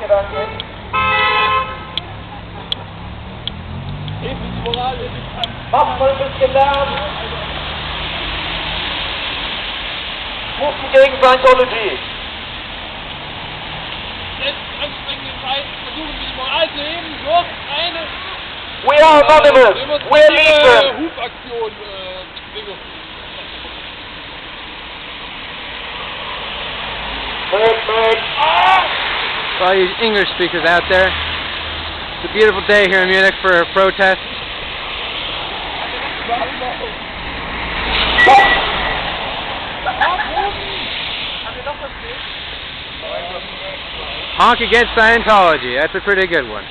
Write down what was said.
Gedanke. Eben die Moral ist es. Macht mal ein bisschen Lärm. Rufen gegen Scientology. Jetzt anstrengende Zeit versuchen wir die Moral zu heben durch eine We are anonymous. We're leaving. Hufaktion. For all you English speakers out there, it's a beautiful day here in Munich for a protest. Honk against Scientology. That's a pretty good one.